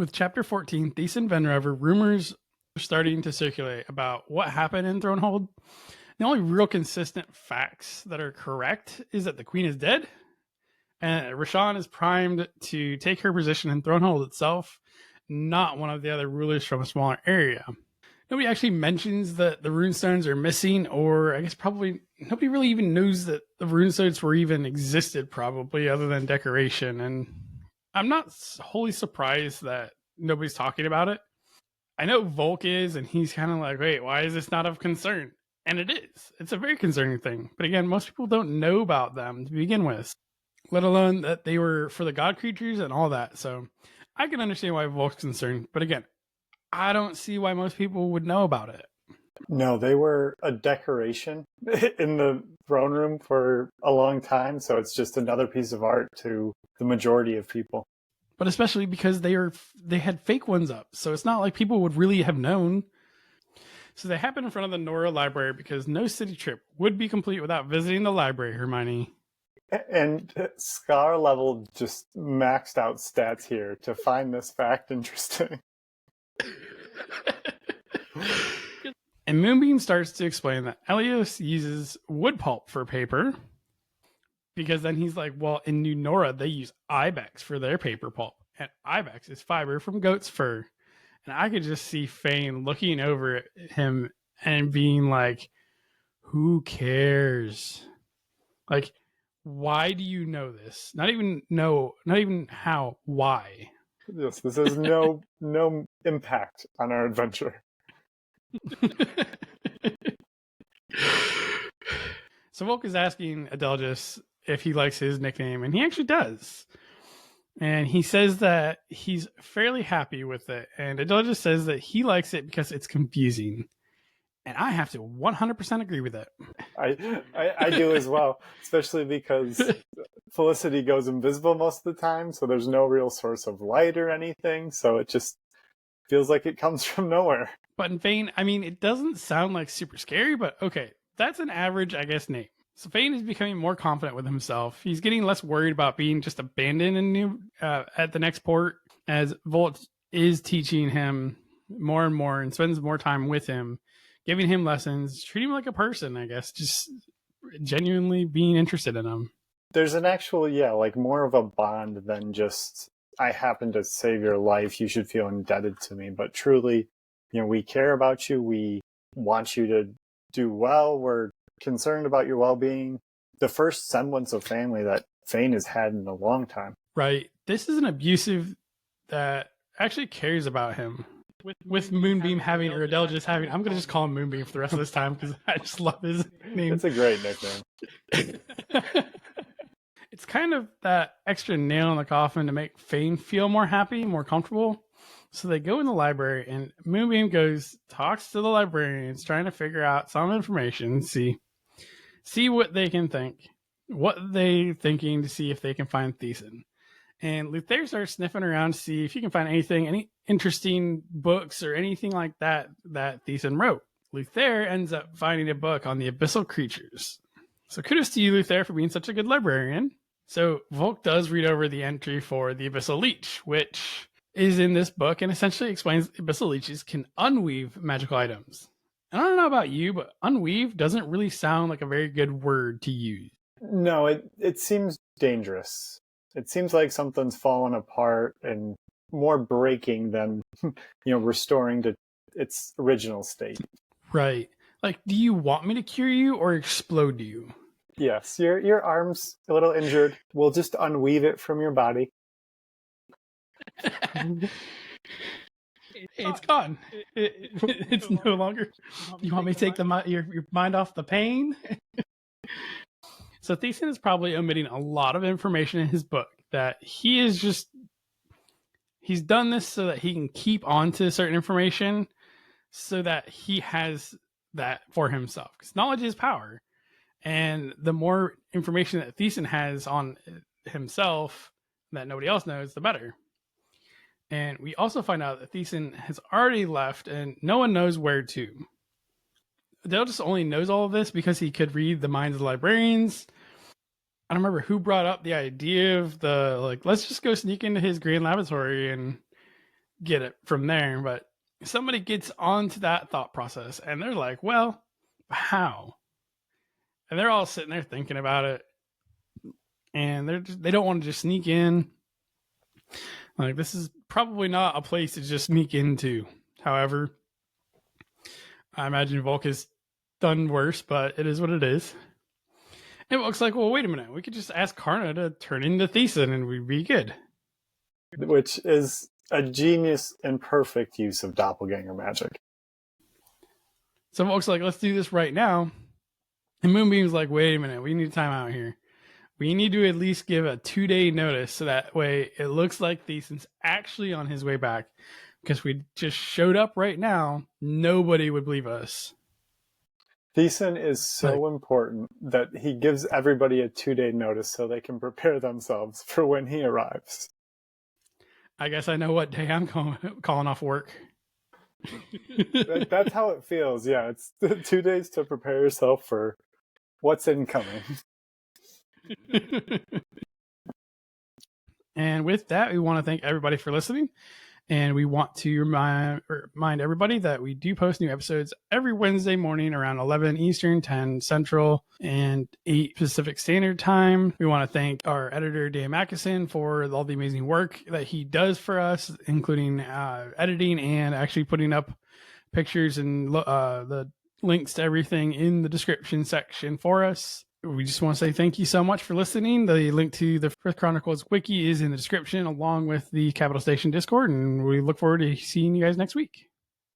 With Chapter 14, Theasin Venrover, rumors are starting to circulate about what happened in Thronehold. The only real consistent facts that are correct is that the Queen is dead, and Rishan is primed to take her position in Thronehold itself, not one of the other rulers from a smaller area. Nobody actually mentions that the runestones are missing, or I guess probably nobody really even knows that the runestones were even existed, probably, other than decoration. And I'm not wholly surprised that nobody's talking about it. I know Volk is, and he's kind of like, wait, why is this not of concern? And it is. It's a very concerning thing. But again, most people don't know about them to begin with, let alone that they were for the god creatures and all that. So I can understand why Volk's concerned. But again, I don't see why most people would know about it. No, they were a decoration in the throne room for a long time. So it's just another piece of art to the majority of people. But especially because they had fake ones up. So it's not like people would really have known. So they happened in front of the Norra library because no city trip would be complete without visiting the library, Hermione. And Scar level just maxed out stats here to find this fact interesting. And Moonbeam starts to explain that Adelgis uses wood pulp for paper, because then he's like, well, in New Norra, they use Ibex for their paper pulp, and Ibex is fiber from goat's fur. And I could just see Fane looking over at him and being like, who cares? Like, why do you know this? Not even how, why? Yes, this has no impact on our adventure. So Volk is asking Adelgis if he likes his nickname, and he actually does. And he says that he's fairly happy with it, and Adelgis says that he likes it because it's confusing. And I have to 100% agree with it. I do as well, especially because Felicity goes invisible most of the time, so there's no real source of light or anything, so it just feels like it comes from nowhere. But in Fane, I mean, it doesn't sound like super scary, but okay, that's an average, I guess, name. So Fane is becoming more confident with himself. He's getting less worried about being just abandoned at the next port, as Volt is teaching him more and more and spends more time with him, giving him lessons, treating him like a person, I guess, just genuinely being interested in him. There's an actual, like more of a bond than just, I happen to save your life, you should feel indebted to me. But truly, we care about you. We want you to do well. We're concerned about your well-being. The first semblance of family that Fane has had in a long time. Right. This is an abusive that actually cares about him. With Moonbeam having, or Adelgis having, I'm going to just call him Moonbeam for the rest of this time because I just love his name. It's a great nickname. It's kind of that extra nail in the coffin to make Fane feel more happy, more comfortable. So they go in the library, and Moonbeam talks to the librarians, trying to figure out some information, see what they can think, what they're thinking, to see if they can find Theasin. And Luther starts sniffing around to see if he can find any interesting books or anything like that Theasin wrote. Luther ends up finding a book on the abyssal creatures. So kudos to you, Luther, for being such a good librarian. So Volk does read over the entry for the abyssal leech, which is in this book, and essentially explains abyssal leeches can unweave magical items. And I don't know about you, but unweave doesn't really sound like a very good word to use. No, it seems dangerous. It seems like something's fallen apart and more breaking than, restoring to its original state. Right. Like, do you want me to cure you or explode you? Yes, your arm's a little injured. We'll just unweave it from your body. It's gone. It's no longer. You want me to take your mind off the pain? So Theasin is probably omitting a lot of information in his book that he's done this so that he can keep on to certain information so that he has that for himself. Because knowledge is power. And the more information that Theasin has on himself that nobody else knows, the better. And we also find out that Theasin has already left and no one knows where to. Adelgis only knows all of this because he could read the minds of the librarians. I don't remember who brought up the idea of let's just go sneak into his grand laboratory and get it from there. But somebody gets onto that thought process and they're like, well, how? And they're all sitting there thinking about it. And they don't want to just sneak in. Like, this is probably not a place to just sneak into. However, I imagine Volk has done worse, but it is what it is. It looks like, well, wait a minute. We could just ask Karna to turn into Theasin and we'd be good. Which is a genius and perfect use of doppelganger magic. So Volk's like, let's do this right now. And Moonbeam's like, wait a minute. We need time out here. We need to at least give a 2-day notice so that way it looks like Theasin's actually on his way back. Because we just showed up right now, nobody would believe us. Theasin is so important that he gives everybody a 2-day notice so they can prepare themselves for when he arrives. I guess I know what day I'm calling off work. That's how it feels. Yeah, it's 2 days to prepare yourself for what's incoming. And with that, we want to thank everybody for listening. And we want to remind everybody that we do post new episodes every Wednesday morning around 11 Eastern, 10 Central, and 8 Pacific Standard Time. We want to thank our editor, Dan Mackison, for all the amazing work that he does for us, including editing and actually putting up pictures and the links to everything in the description section for us. We just want to say thank you so much for listening. The link to the Frith Chronicles Wiki is in the description along with the Capital Station Discord, and we look forward to seeing you guys next week.